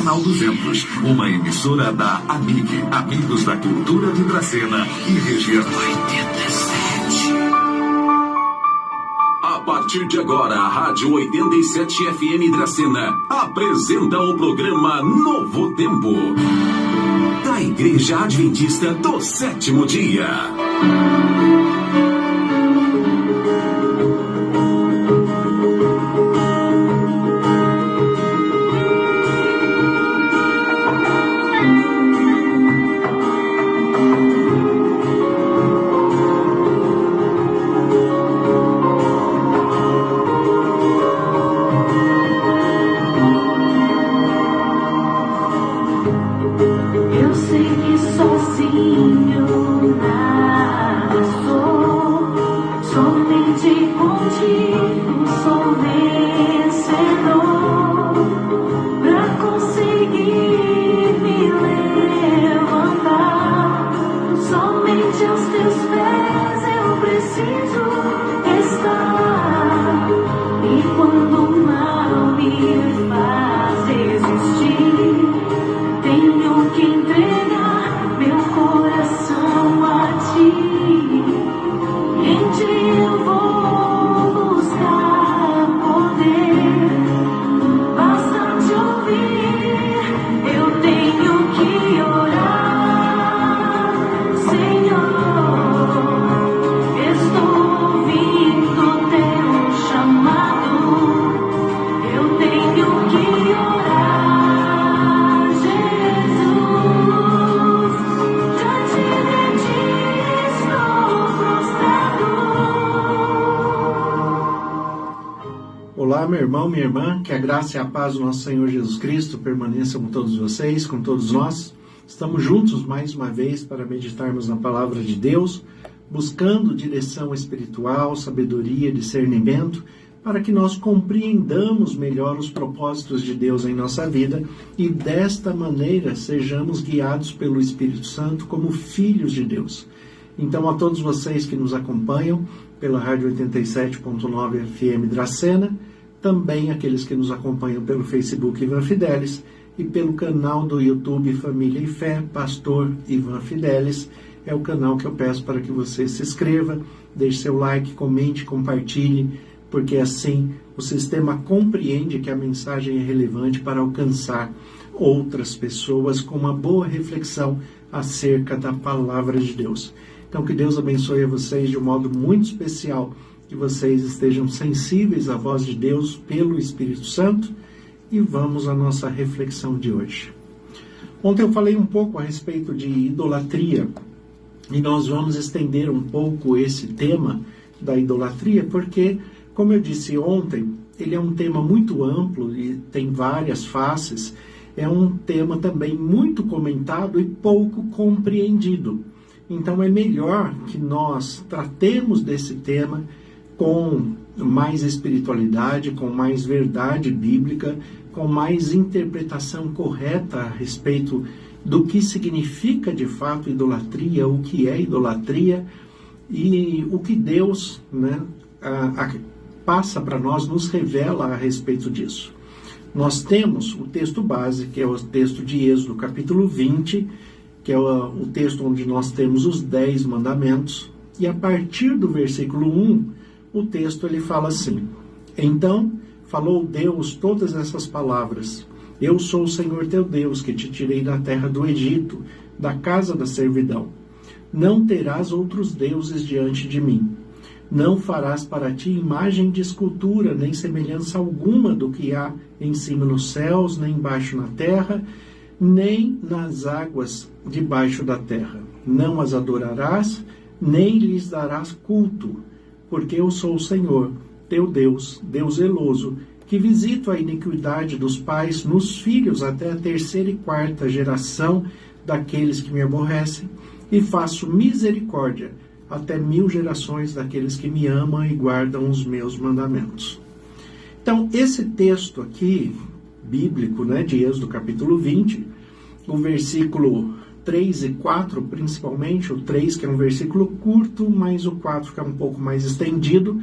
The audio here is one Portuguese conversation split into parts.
Canal 200, uma emissora da AMIG, Amigos da Cultura de Dracena e região. 87. A partir de agora, a Rádio 87 FM Dracena apresenta o programa Novo Tempo, da Igreja Adventista do Sétimo Dia. Olá, meu irmão, minha irmã, que a graça e a paz do nosso Senhor Jesus Cristo permaneçam com todos vocês, com todos nós. Estamos juntos mais uma vez para meditarmos na palavra de Deus, buscando direção espiritual, sabedoria, discernimento, para que nós compreendamos melhor os propósitos de Deus em nossa vida e desta maneira sejamos guiados pelo Espírito Santo como filhos de Deus. Então, a todos vocês que nos acompanham pela Rádio 87.9 FM Dracena, também aqueles que nos acompanham pelo Facebook Ivan Fidelis e pelo canal do YouTube Família e Fé, Pastor Ivan Fidelis, é o canal que eu peço para que você se inscreva, deixe seu like, comente, compartilhe, porque assim o sistema compreende que a mensagem é relevante para alcançar outras pessoas com uma boa reflexão acerca da palavra de Deus. Então, que Deus abençoe a vocês de um modo muito especial, que vocês estejam sensíveis à voz de Deus pelo Espírito Santo, e vamos à nossa reflexão de hoje. Ontem eu falei um pouco a respeito de idolatria, e nós vamos estender um pouco esse tema da idolatria, porque, como eu disse ontem, ele é um tema muito amplo e tem várias faces, é um tema também muito comentado e pouco compreendido. Então é melhor que nós tratemos desse tema com mais espiritualidade, com mais verdade bíblica, com mais interpretação correta a respeito do que significa de fato idolatria, o que é idolatria e o que Deus, passa para nós, nos revela a respeito disso. Nós temos o texto base, que é o texto de Êxodo, capítulo 20, que é o texto onde nós temos os 10 mandamentos, e a partir do versículo 1, o texto ele fala assim: Então falou Deus todas essas palavras: Eu sou o Senhor teu Deus, que te tirei da terra do Egito, da casa da servidão. Não terás outros deuses diante de mim. Não farás para ti imagem de escultura, nem semelhança alguma do que há em cima nos céus, nem embaixo na terra, nem nas águas debaixo da terra. Não as adorarás, nem lhes darás culto, porque eu sou o Senhor, teu Deus, Deus zeloso, que visito a iniquidade dos pais nos filhos até a 3ª e 4ª geração daqueles que me aborrecem, e faço misericórdia até 1000 gerações daqueles que me amam e guardam os meus mandamentos. Então, esse texto aqui, bíblico, de Êxodo capítulo 20, o versículo 3 e 4, principalmente, o 3 que é um versículo curto, mas o 4 que é um pouco mais estendido,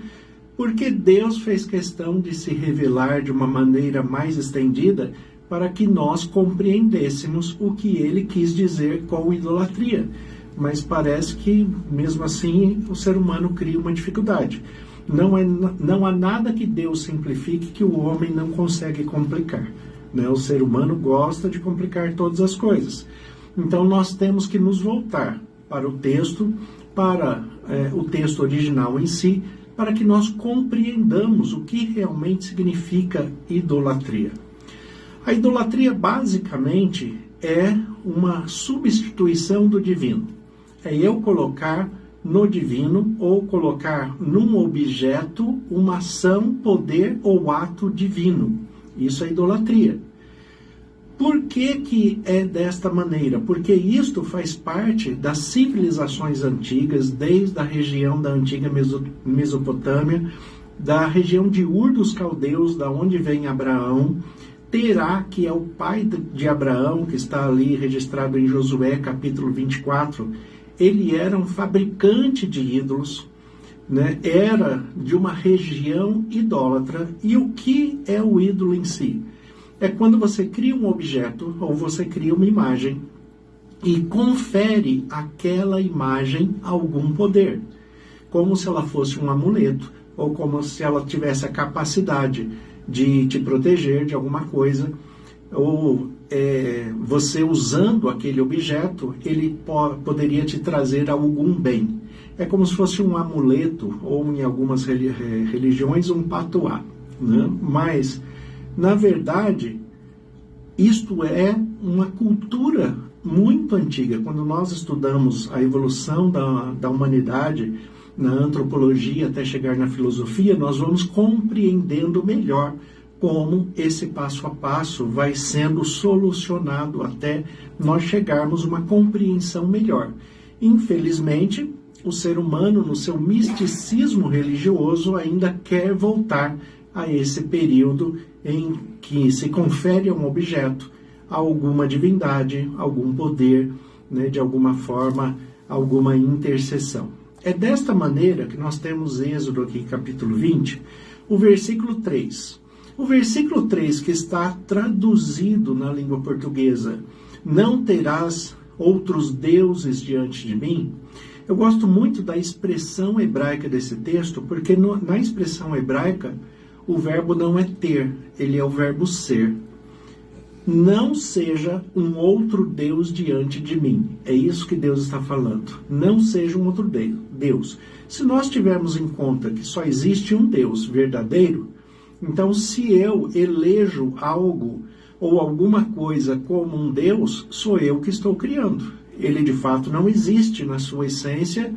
porque Deus fez questão de se revelar de uma maneira mais estendida para que nós compreendêssemos o que ele quis dizer com idolatria. Mas parece que, mesmo assim, o ser humano cria uma dificuldade. Não há nada que Deus simplifique que o homem não consegue complicar, né? O ser humano gosta de complicar todas as coisas. Então, nós temos que nos voltar para o texto, para o texto original em si, para que nós compreendamos o que realmente significa idolatria. A idolatria, basicamente, é uma substituição do divino. É eu colocar no divino ou colocar num objeto uma ação, poder ou ato divino. Isso é idolatria. Por que é desta maneira? Porque isto faz parte das civilizações antigas, desde a região da antiga Mesopotâmia, da região de Ur dos Caldeus, da onde vem Abraão. Terá, que é o pai de Abraão, que está ali registrado em Josué, capítulo 24, ele era um fabricante de ídolos, né? Era de uma região idólatra. E o que é o ídolo em si? É quando você cria um objeto ou você cria uma imagem e confere àquela imagem algum poder, como se ela fosse um amuleto ou como se ela tivesse a capacidade de te proteger de alguma coisa, ou você usando aquele objeto, ele poderia te trazer algum bem. É como se fosse um amuleto, ou em algumas religiões, um patuá, né? Mas, na verdade, isto é uma cultura muito antiga. Quando nós estudamos a evolução da humanidade, na antropologia até chegar na filosofia, nós vamos compreendendo melhor como esse passo a passo vai sendo solucionado até nós chegarmos a uma compreensão melhor. Infelizmente, o ser humano, no seu misticismo religioso, ainda quer voltar a esse período em que se confere a um objeto alguma divindade, algum poder, né, de alguma forma, alguma intercessão. É desta maneira que nós temos Êxodo aqui, capítulo 20, o versículo 3. O versículo 3, que está traduzido na língua portuguesa, não terás outros deuses diante de mim. Eu gosto muito da expressão hebraica desse texto, porque na expressão hebraica, o verbo não é ter, ele é o verbo ser. Não seja um outro Deus diante de mim. É isso que Deus está falando. Não seja um outro Deus. Se nós tivermos em conta que só existe um Deus verdadeiro, então se eu elejo algo ou alguma coisa como um Deus, sou eu que estou criando. Ele de fato não existe na sua essência,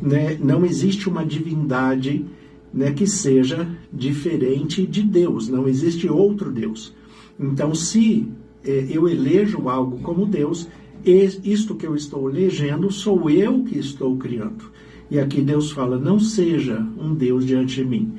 né? Não existe uma divindade, né, que seja diferente de Deus. Não existe outro Deus. Então, se eu elejo algo como Deus, isto que eu estou elegendo sou eu que estou criando. E aqui Deus fala, não seja um Deus diante de mim.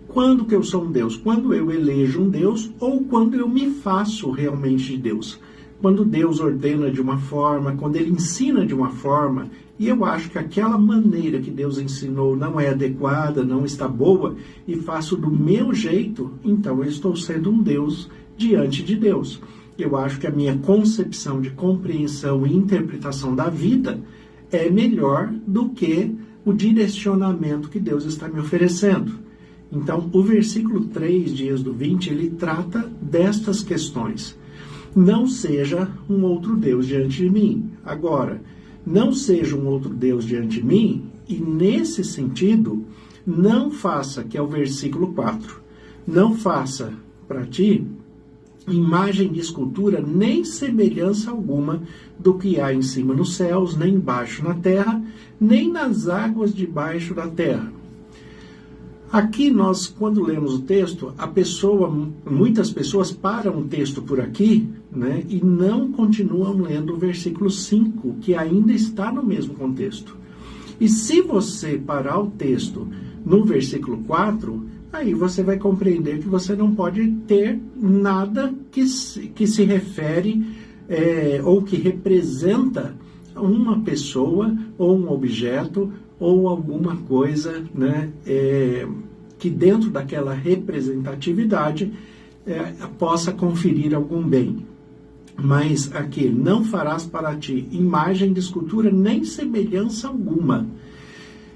Quando que eu sou um Deus? Quando eu elejo um Deus ou quando eu me faço realmente de Deus. Quando Deus ordena de uma forma, quando Ele ensina de uma forma, e eu acho que aquela maneira que Deus ensinou não é adequada, não está boa, e faço do meu jeito, então eu estou sendo um Deus diante de Deus. Eu acho que a minha concepção de compreensão e interpretação da vida é melhor do que o direcionamento que Deus está me oferecendo. Então, o versículo 3 de Êxodo 20, ele trata destas questões. Não seja um outro Deus diante de mim. Agora, não seja um outro Deus diante de mim, e nesse sentido, não faça, que é o versículo 4, não faça para ti imagem de escultura, nem semelhança alguma do que há em cima nos céus, nem embaixo na terra, nem nas águas debaixo da terra. Aqui nós, quando lemos o texto, muitas pessoas param o texto por aqui, né, e não continuam lendo o versículo 5, que ainda está no mesmo contexto. E se você parar o texto no versículo 4, aí você vai compreender que você não pode ter nada que se refere ou que representa uma pessoa ou um objeto ou alguma coisa, né, que dentro daquela representatividade possa conferir algum bem. Mas aqui, não farás para ti imagem de escultura nem semelhança alguma.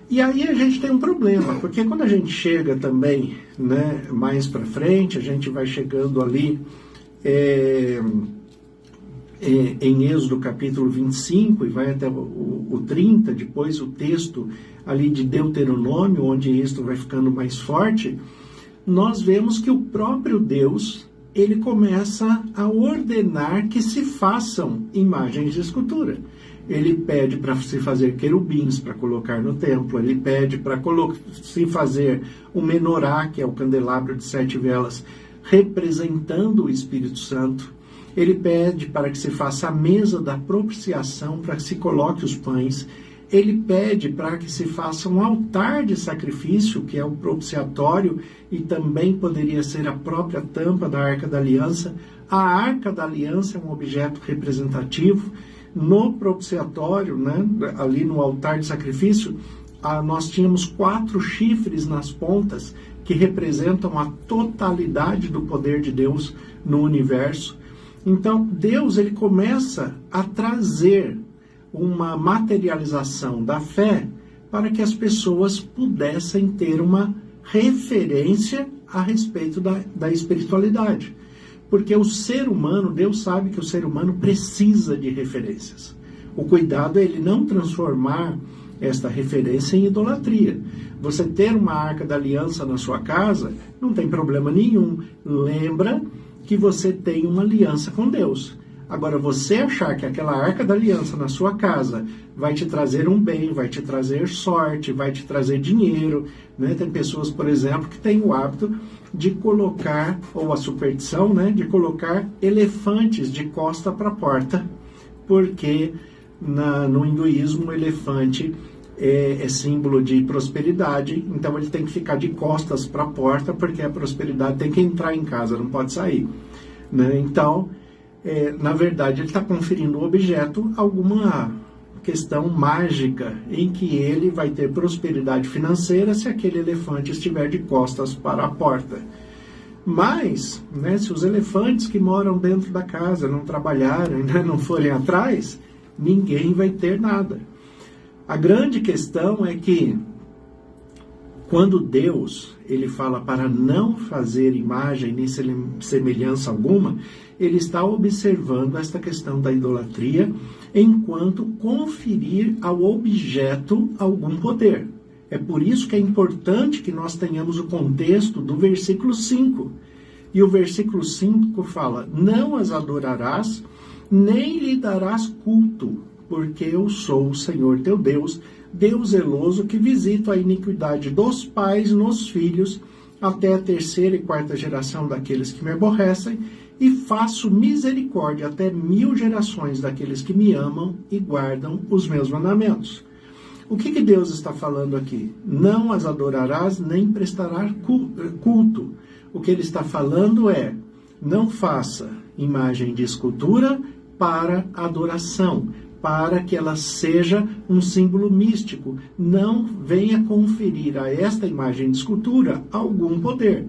E aí a gente tem um problema, porque quando a gente chega também, né, mais para frente, a gente vai chegando ali em Êxodo capítulo 25 e vai até o 30, depois o texto ali de Deuteronômio, onde isto vai ficando mais forte, nós vemos que o próprio Deus, ele começa a ordenar que se façam imagens de escultura. Ele pede para se fazer querubins para colocar no templo, ele pede para se fazer o menorá, que é o candelabro de 7 velas, representando o Espírito Santo. Ele pede para que se faça a mesa da propiciação, para que se coloque os pães. Ele pede para que se faça um altar de sacrifício, que é o propiciatório, e também poderia ser a própria tampa da Arca da Aliança. A Arca da Aliança é um objeto representativo. No propiciatório, né, ali no altar de sacrifício, nós tínhamos 4 chifres nas pontas, que representam a totalidade do poder de Deus no universo. Então, Deus, ele começa a trazer uma materialização da fé para que as pessoas pudessem ter uma referência a respeito da espiritualidade. Porque o ser humano, Deus sabe que o ser humano precisa de referências. O cuidado é ele não transformar esta referência em idolatria. Você ter uma Arca da Aliança na sua casa, não tem problema nenhum. Lembra que você tem uma aliança com Deus. Agora, você achar que aquela Arca da Aliança na sua casa vai te trazer um bem, vai te trazer sorte, vai te trazer dinheiro, né? Tem pessoas, por exemplo, que têm o hábito de colocar, ou a superstição, né, de colocar elefantes de costa para a porta, porque no hinduísmo o elefante é símbolo de prosperidade, então ele tem que ficar de costas para a porta, porque a prosperidade tem que entrar em casa, não pode sair, né? Então, na verdade, ele está conferindo ao objeto alguma questão mágica em que ele vai ter prosperidade financeira se aquele elefante estiver de costas para a porta. Mas, né, se os elefantes que moram dentro da casa não trabalharem, né, não forem atrás, ninguém vai ter nada. A grande questão é que quando Deus ele fala para não fazer imagem nem semelhança alguma, ele está observando esta questão da idolatria enquanto conferir ao objeto algum poder. É por isso que é importante que nós tenhamos o contexto do versículo 5. E o versículo 5 fala: não as adorarás, nem lhe darás culto, porque eu sou o Senhor teu Deus, Deus zeloso, que visito a iniquidade dos pais nos filhos, até a 3ª e 4ª geração daqueles que me aborrecem, e faço misericórdia até 1000 gerações daqueles que me amam e guardam os meus mandamentos. O que Deus está falando aqui? Não as adorarás, nem prestarás culto. O que ele está falando é: não faça imagem de escultura para adoração, para que ela seja um símbolo místico. Não venha conferir a esta imagem de escultura algum poder.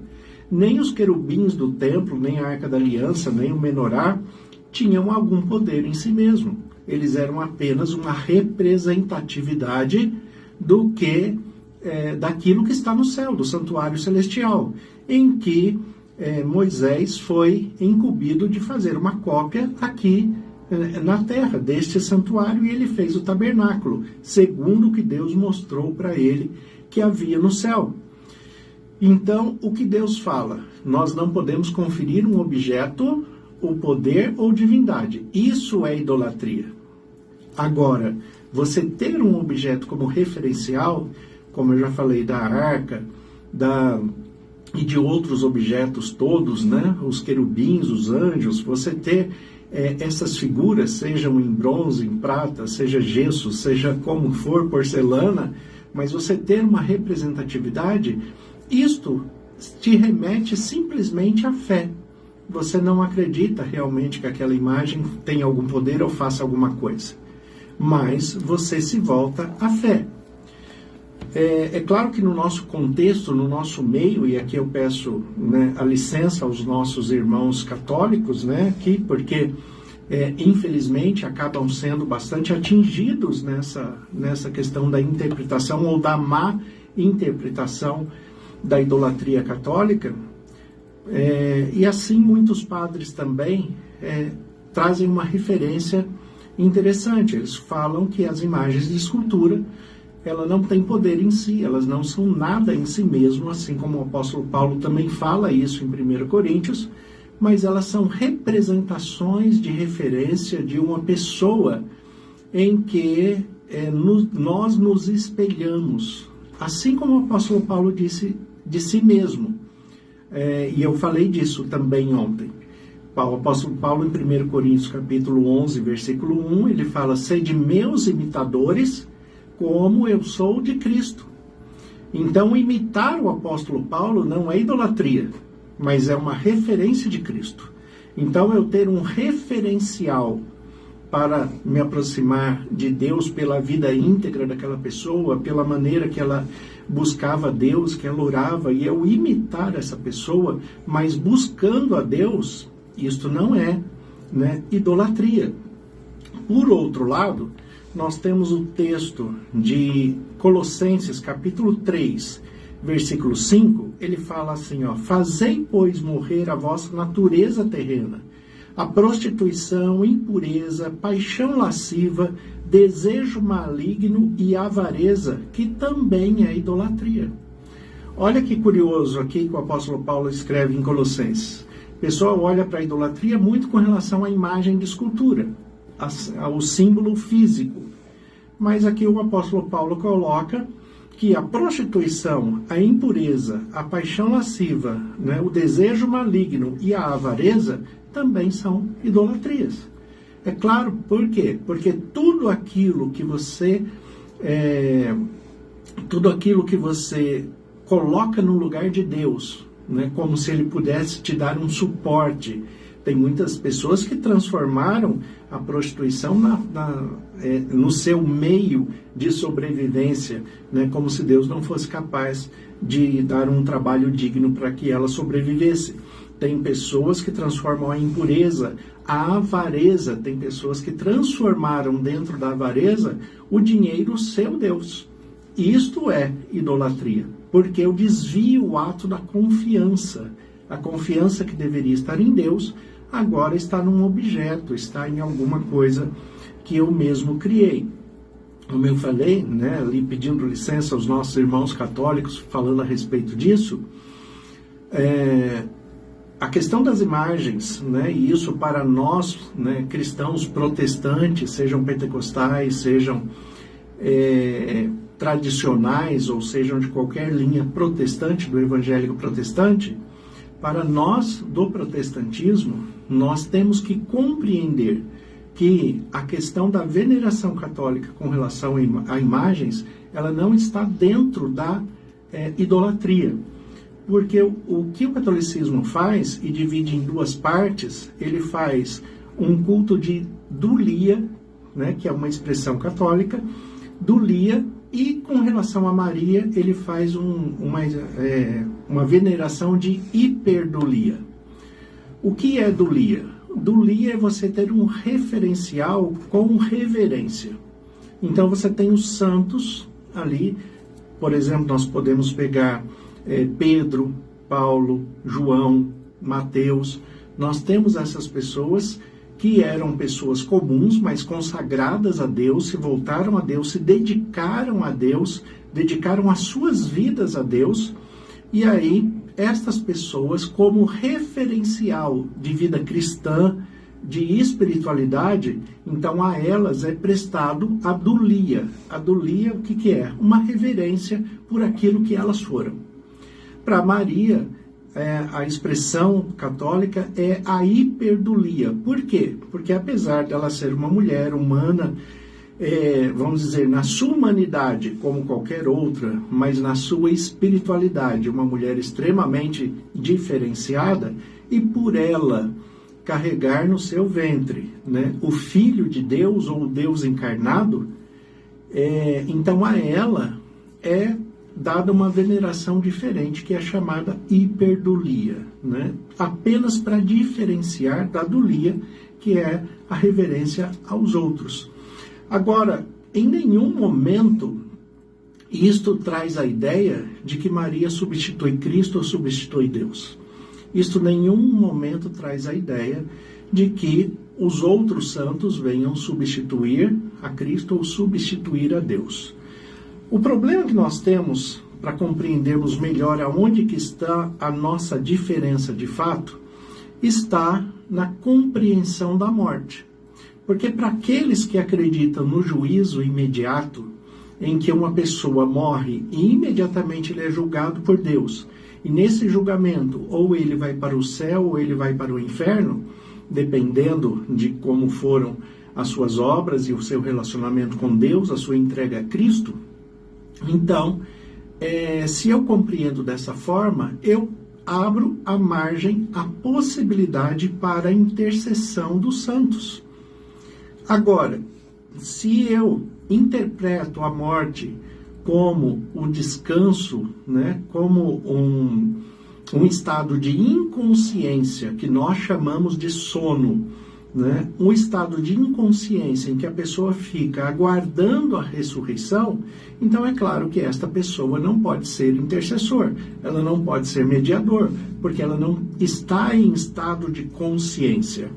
Nem os querubins do templo, nem a Arca da Aliança, nem o menorá tinham algum poder em si mesmo. Eles eram apenas uma representatividade do que daquilo que está no céu, do santuário celestial, em que Moisés foi incumbido de fazer uma cópia aqui na terra deste santuário, e ele fez o tabernáculo, segundo o que Deus mostrou para ele que havia no céu. Então, o que Deus fala? Nós não podemos conferir um objeto, o poder ou divindade. Isso é idolatria. Agora, você ter um objeto como referencial, como eu já falei da arca, e de outros objetos todos, né? Os querubins, os anjos, você ter essas figuras, sejam em bronze, em prata, seja gesso, seja como for, porcelana, mas você ter uma representatividade, isto te remete simplesmente à fé. Você não acredita realmente que aquela imagem tem algum poder ou faça alguma coisa, mas você se volta à fé. É claro que no nosso contexto, no nosso meio, e aqui eu peço, né, a licença aos nossos irmãos católicos, né, aqui, porque infelizmente acabam sendo bastante atingidos nessa questão da interpretação ou da má interpretação da idolatria católica. E assim muitos padres também trazem uma referência interessante. Eles falam que as imagens de escultura, ela não tem poder em si, elas não são nada em si mesmo, assim como o apóstolo Paulo também fala isso em 1 Coríntios, mas elas são representações de referência de uma pessoa em que nós nos espelhamos, assim como o apóstolo Paulo disse de si mesmo. E eu falei disso também ontem. O apóstolo Paulo, em 1 Coríntios, capítulo 11, versículo 1, ele fala: sede meus imitadores, como eu sou de Cristo. Então, imitar o apóstolo Paulo não é idolatria, mas é uma referência de Cristo. Então, eu ter um referencial para me aproximar de Deus pela vida íntegra daquela pessoa, pela maneira que ela buscava a Deus, que ela orava, e eu imitar essa pessoa, mas buscando a Deus, isto não é, né, idolatria. Por outro lado, nós temos o texto de Colossenses, capítulo 3, versículo 5, ele fala assim, fazei, pois, morrer a vossa natureza terrena, a prostituição, impureza, paixão lasciva, desejo maligno e avareza, que também é idolatria. Olha que curioso aqui que o apóstolo Paulo escreve em Colossenses. O pessoal olha para a idolatria muito com relação à imagem de escultura, ao símbolo físico. Mas aqui o apóstolo Paulo coloca que a prostituição, a impureza, a paixão lasciva, né, o desejo maligno e a avareza também são idolatrias. É claro, por quê? Porque tudo aquilo que você coloca no lugar de Deus, né, como se ele pudesse te dar um suporte. Tem muitas pessoas que transformaram a prostituição no seu meio de sobrevivência, né, como se Deus não fosse capaz de dar um trabalho digno para que ela sobrevivesse. Tem pessoas que transformam a impureza, a avareza, tem pessoas que transformaram dentro da avareza o dinheiro seu Deus. Isto é idolatria, porque eu desvio o ato da confiança. A confiança que deveria estar em Deus, agora está num objeto, está em alguma coisa que eu mesmo criei. Como eu falei, né, ali pedindo licença aos nossos irmãos católicos, falando a respeito disso, a questão das imagens, né, e isso para nós, né, cristãos protestantes, sejam pentecostais, sejam tradicionais, ou sejam de qualquer linha protestante, do evangélico protestante, para nós do protestantismo, nós temos que compreender que a questão da veneração católica com relação a imagens, ela não está dentro da idolatria. Porque o que o catolicismo faz, e divide em duas partes, ele faz um culto de dulia, né, que é uma expressão católica, dulia, e com relação a Maria, ele faz uma veneração de hiperdulia. O que é dulia? Dulia é você ter um referencial com reverência. Então você tem os santos ali, por exemplo, nós podemos pegar Pedro, Paulo, João, Mateus. Nós temos essas pessoas que eram pessoas comuns, mas consagradas a Deus, se voltaram a Deus, se dedicaram a Deus, dedicaram as suas vidas a Deus, e aí estas pessoas, como referencial de vida cristã, de espiritualidade, então a elas é prestado a dulia. A dulia, o que é? Uma reverência por aquilo que elas foram. Para Maria, a expressão católica é a hiperdulia. Por quê? Porque apesar dela ser uma mulher humana, vamos dizer, na sua humanidade, como qualquer outra, mas na sua espiritualidade, uma mulher extremamente diferenciada, e por ela carregar no seu ventre, né, o Filho de Deus ou o Deus encarnado, então a ela é dada uma veneração diferente, que é chamada hiperdulia, né? Apenas para diferenciar da dulia, que é a reverência aos outros. Agora, em nenhum momento isto traz a ideia de que Maria substitui Cristo ou substitui Deus. Isto em nenhum momento traz a ideia de que os outros santos venham substituir a Cristo ou substituir a Deus. O problema que nós temos, para compreendermos melhor aonde que está a nossa diferença de fato, está na compreensão da morte. Porque para aqueles que acreditam no juízo imediato, em que uma pessoa morre e imediatamente ele é julgado por Deus, e nesse julgamento ou ele vai para o céu ou ele vai para o inferno, dependendo de como foram as suas obras e o seu relacionamento com Deus, a sua entrega a Cristo. Então, se eu compreendo dessa forma, eu abro a margem, a possibilidade para a intercessão dos santos. Agora, se eu interpreto a morte como o descanso, né, como um estado de inconsciência, que nós chamamos de sono, né, um estado de inconsciência em que a pessoa fica aguardando a ressurreição, então é claro que esta pessoa não pode ser intercessor, ela não pode ser mediador, porque ela não está em estado de consciência.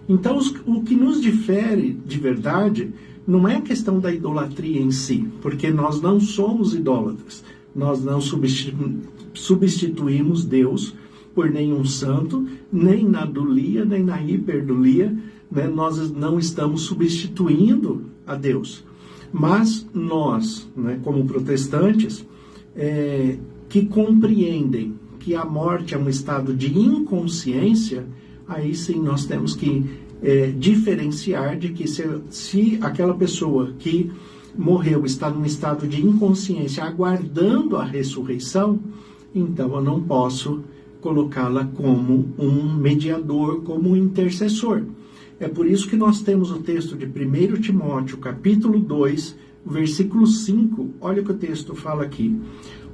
Então, o que nos difere de verdade não é a questão da idolatria em si, porque nós não somos idólatras, nós não substituímos Deus por nenhum santo, nem na dulia, nem na hiperdulia, né? Nós não estamos substituindo a Deus. Mas nós, né, como protestantes, que compreendem que a morte é um estado de inconsciência, aí sim nós temos que diferenciar de que se aquela pessoa que morreu está num estado de inconsciência aguardando a ressurreição, então eu não posso colocá-la como um mediador, como um intercessor. É por isso que nós temos o texto de 1 Timóteo, capítulo 2, versículo 5. Olha o que o texto fala aqui.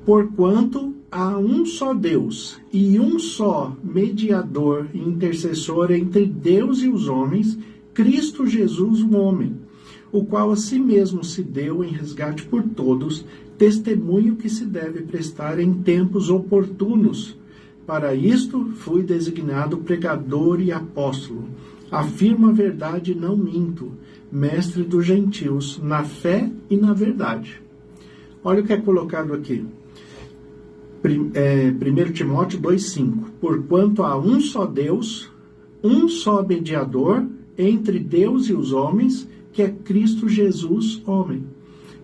Porquanto há um só Deus e um só mediador e intercessor entre Deus e os homens, Cristo Jesus, o homem, o qual a si mesmo se deu em resgate por todos, testemunho que se deve prestar em tempos oportunos. Para isto fui designado pregador e apóstolo. Afirmo a verdade e não minto, mestre dos gentios, na fé e na verdade. Olha o que é colocado aqui. 1 Timóteo 2,5. Porquanto há um só Deus, um só mediador entre Deus e os homens, que é Cristo Jesus, homem.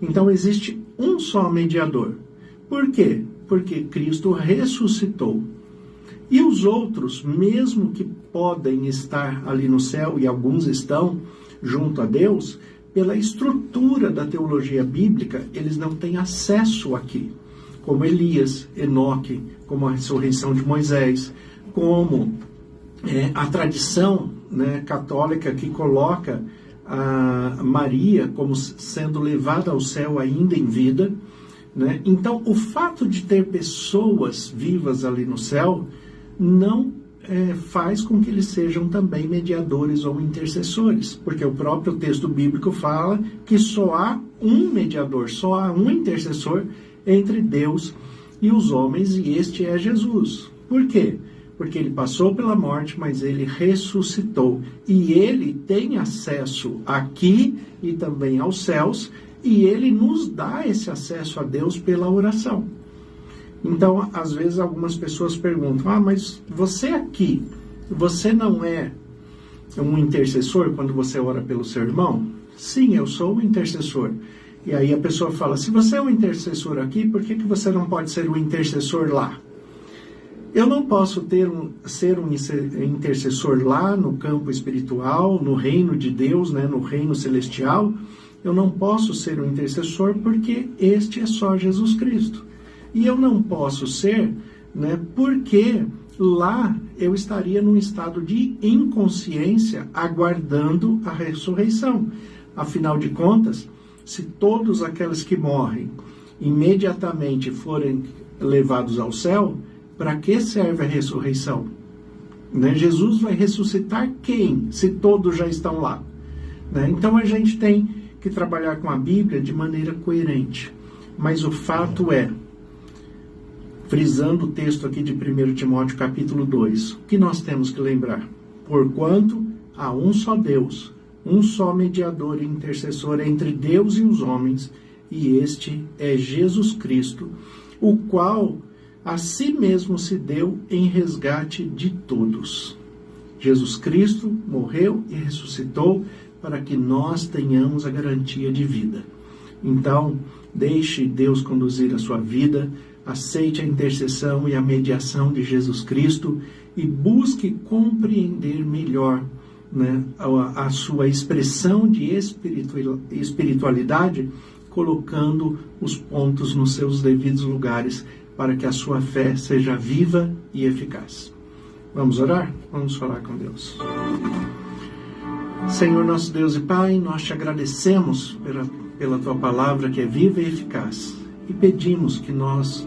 Então existe um só mediador. Por quê? Porque Cristo ressuscitou. E os outros, mesmo que podem estar ali no céu, e alguns estão junto a Deus, pela estrutura da teologia bíblica, eles não têm acesso aqui. Como Elias, Enoque, como a ressurreição de Moisés, como a tradição, né, católica que coloca a Maria como sendo levada ao céu ainda em vida, né? Então, o fato de ter pessoas vivas ali no céu não faz com que eles sejam também mediadores ou intercessores, porque o próprio texto bíblico fala que só há um mediador, só há um intercessor entre Deus e os homens, e este é Jesus. Por quê? Porque ele passou pela morte, mas ele ressuscitou. E ele tem acesso aqui e também aos céus, e ele nos dá esse acesso a Deus pela oração. Então, às vezes, algumas pessoas perguntam, mas você aqui, você não é um intercessor quando você ora pelo seu irmão? Sim, eu sou um intercessor. E aí a pessoa fala, se você é um intercessor aqui, por que você não pode ser um intercessor lá? Eu não posso ser um intercessor lá no campo espiritual, no reino de Deus, né, no reino celestial. Eu não posso ser um intercessor porque este é só Jesus Cristo. E eu não posso ser, né, porque lá eu estaria num estado de inconsciência aguardando a ressurreição. Afinal de contas, se todos aqueles que morrem imediatamente levados ao céu, para que serve a ressurreição? Né? Jesus vai ressuscitar quem, se todos já estão lá? Né? Então a gente tem que trabalhar com a Bíblia de maneira coerente. Mas o fato é, frisando o texto aqui de 1 Timóteo capítulo 2, o que nós temos que lembrar? Porquanto há um só Deus, um só mediador e intercessor entre Deus e os homens, e este é Jesus Cristo, o qual a si mesmo se deu em resgate de todos. Jesus Cristo morreu e ressuscitou para que nós tenhamos a garantia de vida. Então, deixe Deus conduzir a sua vida, aceite a intercessão e a mediação de Jesus Cristo e busque compreender melhor, né, a sua expressão de espiritualidade, colocando os pontos nos seus devidos lugares para que a sua fé seja viva e eficaz. Vamos orar? Vamos falar com Deus. Senhor nosso Deus e Pai, nós te agradecemos pela tua palavra que é viva e eficaz e pedimos que nós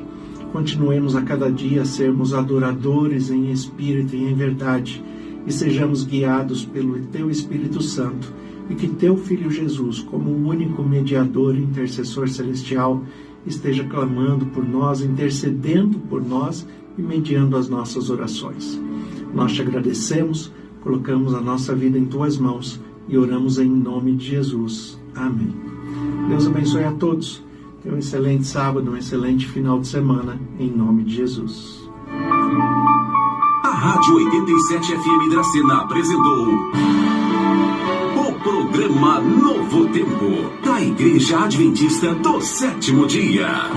continuemos a cada dia a sermos adoradores em espírito e em verdade e sejamos guiados pelo teu Espírito Santo e que teu Filho Jesus, como o único mediador e intercessor celestial, esteja clamando por nós, intercedendo por nós e mediando as nossas orações. Nós te agradecemos, colocamos a nossa vida em tuas mãos e oramos em nome de Jesus. Amém. Deus abençoe a todos. Tenha um excelente sábado, um excelente final de semana, em nome de Jesus. A Rádio 87 FM Dracena apresentou o programa Novo Tempo, da Igreja Adventista do Sétimo Dia.